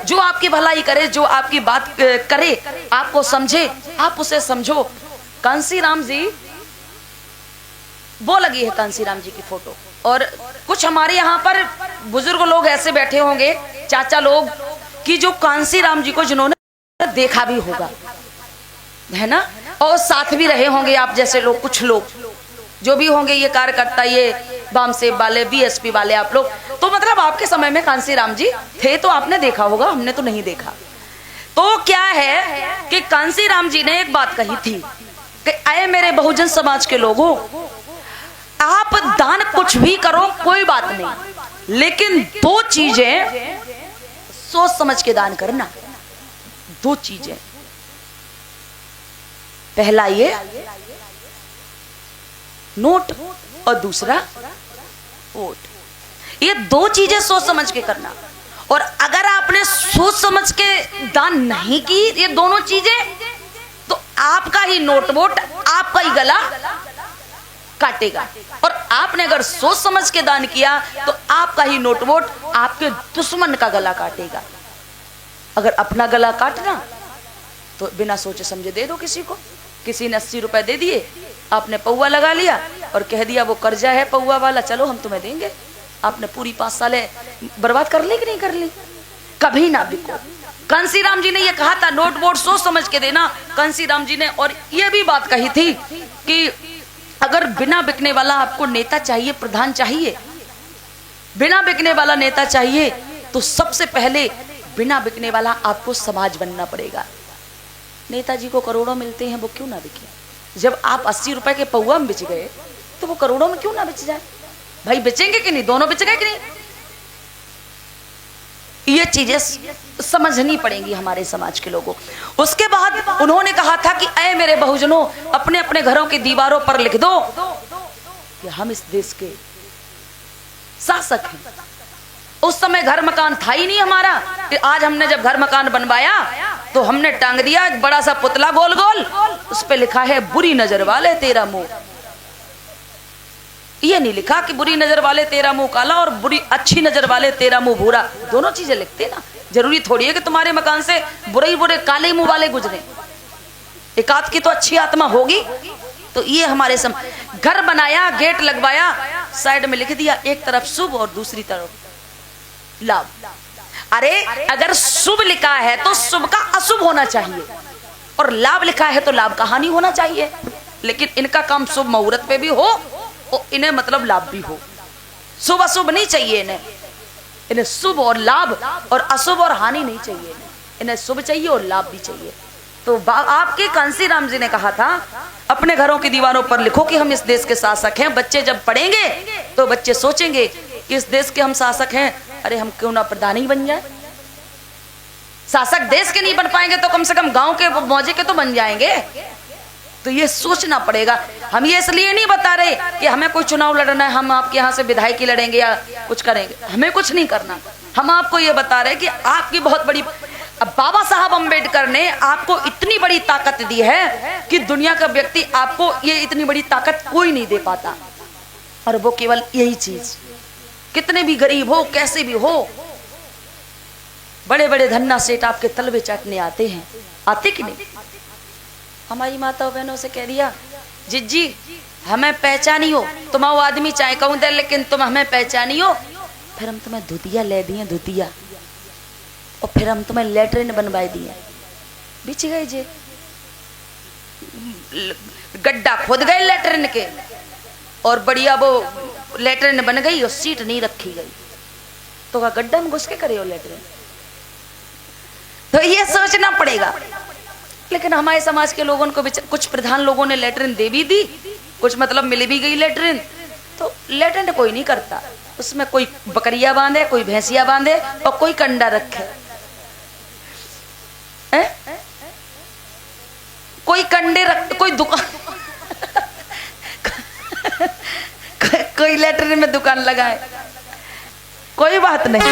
जो आपकी भलाई करे, जो आपकी बात करे, आपको समझे, आप उसे समझो। कांसीराम जी, वो लगी है कांसीराम जी की फोटो। और कुछ हमारे यहाँ पर बुजुर्ग लोग ऐसे बैठे होंगे, चाचा लोग, कि जो कांसीराम जी को जिन्होंने देखा भी होगा, है ना, और साथ भी रहे होंगे आप जैसे लोग, कुछ लोग जो भी होंगे, ये कार्यकर्ता, ये बामसेब वाले, बीएसपी वाले, आप लोग, तो मतलब आपके समय में कांसीराम जी थे तो आपने देखा होगा, हमने तो नहीं देखा। तो क्या है कि कांसीराम जी ने एक बात कही थी कि आए मेरे बहुजन समाज के लोगों, आप दान कुछ भी करो कोई बात नहीं, लेकिन दो चीजें सोच समझ के दान करना। दो चीजें, पहला ये नोट और दूसरा वोट। ये दो चीजें सोच समझ के करना। और अगर आपने सोच समझ के दान नहीं की ये दोनों चीजें, तो आपका ही नोट वोट आपका ही गला काटेगा। और आपने अगर सोच समझ के दान किया तो आपका ही नोट वोट आपके दुश्मन का गला काटेगा। अगर अपना गला काटना तो बिना सोचे समझे दे दो किसी को। किसी ने 80 रुपए दे दिए, आपने पौवा लगा लिया और कह दिया वो कर्जा है पौवा वाला, चलो हम तुम्हें देंगे। आपने पूरी 5 सालें बर्बाद कर ली कि नहीं कर ली? कभी ना बिको। कांसीराम जी ने ये कहा था, नोट वोट सोच समझ के देना, कांसीराम जी ने। और ये भी बात कही थी कि अगर बिना बिकने वाला आपको नेता चाहिए, प्रधान चाहिए, बिना बिकने वाला नेता चाहिए, तो सबसे पहले बिना बिकने वाला आपको समाज बनना पड़ेगा। नेताजी को करोड़ों मिलते हैं, वो क्यों ना बिके? जब आप 80 रुपए के पौवा में बिच गए तो वो करोड़ों में क्यों ना बिच जाए? भाई बिचेंगे कि नहीं? दोनों बिच गए कि नहीं? ये चीजें समझनी पड़ेंगी हमारे समाज के लोगों। उसके बाद उन्होंने कहा था कि ऐ मेरे बहुजनों, अपने अपने घरों की दीवारों पर लिख दो कि हम इस देश के शासक हैं। उस समय घर मकान था ही नहीं हमारा। आज हमने जब घर मकान बनवाया तो हमने टांग दिया एक बड़ा सा पुतला गोल गोल, उस पे लिखा है बुरी नजर वाले तेरा मुंह। ये नहीं लिखा कि बुरी नजर वाले तेरा मुंह काला और बुरी अच्छी नजर वाले तेरा मुंह भूरा। दोनों चीजें लिखते ना। जरूरी थोड़ी है कि तुम्हारे मकान से बुरे बुरे काले मुंह वाले गुजरे। एक आध की तो अच्छी आत्मा होगी। तो ये हमारे घर बनाया, गेट लगवाया, साइड में लिख दिया एक तरफ शुभ और दूसरी तरफ लाभ। अरे अगर शुभ लिखा है तो शुभ का अशुभ होना चाहिए, और लाभ लिखा है तो लाभ का हानि होना चाहिए। लेकिन इनका काम शुभ मुहूर्त पे भी हो और इन्हें मतलब लाभ भी हो। शुभ अशुभ नहीं चाहिए इन्हें। इन्हें शुभ और लाभ और अशुभ और हानि नहीं चाहिए। इन्हें शुभ चाहिए और लाभ भी चाहिए। तो आपके कांसीराम जी ने कहा था, अपने घरों की दीवारों पर लिखो कि हम इस देश के शासक हैं। बच्चे जब पढ़ेंगे तो बच्चे सोचेंगे कि इस देश के हम शासक हैं, अरे हम क्यों ना प्रधान ही बन जाए। शासक देश के नहीं बन पाएंगे तो कम से कम गांव के मौजे के तो बन जाएंगे। तो ये सोचना पड़ेगा। हम ये इसलिए नहीं बता रहे कि हमें कोई चुनाव लड़ना है, हम आपके यहाँ से विधायकी लड़ेंगे या कुछ करेंगे, हमें कुछ नहीं करना। हम आपको ये बता रहे कि आपकी बहुत बड़ी, अब बाबा साहब अम्बेडकर ने आपको इतनी बड़ी ताकत दी है कि दुनिया का व्यक्ति आपको ये इतनी बड़ी ताकत कोई नहीं दे पाता। और वो केवल यही चीज, कितने भी गरीब हो, कैसे भी हो, बड़े बड़े धन्ना सेठ आपके तलवे चाटने आते हैं। आते कि नहीं? हमारी माता बहनों से कह दिया, जिज्जी हमें पहचानी हो, तुम वो आदमी चाहे कहूं दे, लेकिन तुम हमें पहचानी हो। फिर हम तुम्हें धुतिया ले दिए, धुतिया, और फिर हम तुम्हें लेटरिन बनवाए दिए। बिछ गए जे, गड्ढा खोद गए लेटरिन के, और बढ़िया वो लेटरिन बन गई और सीट नहीं रखी गई। तो क्या गड्ढा में घुस के करे हो लेटरिन? तो ये सोचना पड़ेगा। लेकिन हमारे समाज के लोगों को कुछ प्रधान लोगों ने लेटरिन दे भी दी, कुछ मतलब मिल भी गई लेटरिन। तो लेटरिन कोई नहीं करता, उसमें कोई बकरियां बांधे, कोई भैंसिया बांधे और कोई कंडा रखे। कोई कंडे रख, कोई दुकान कोई लेटरिन में दुकान लगाए, कोई बात नहीं।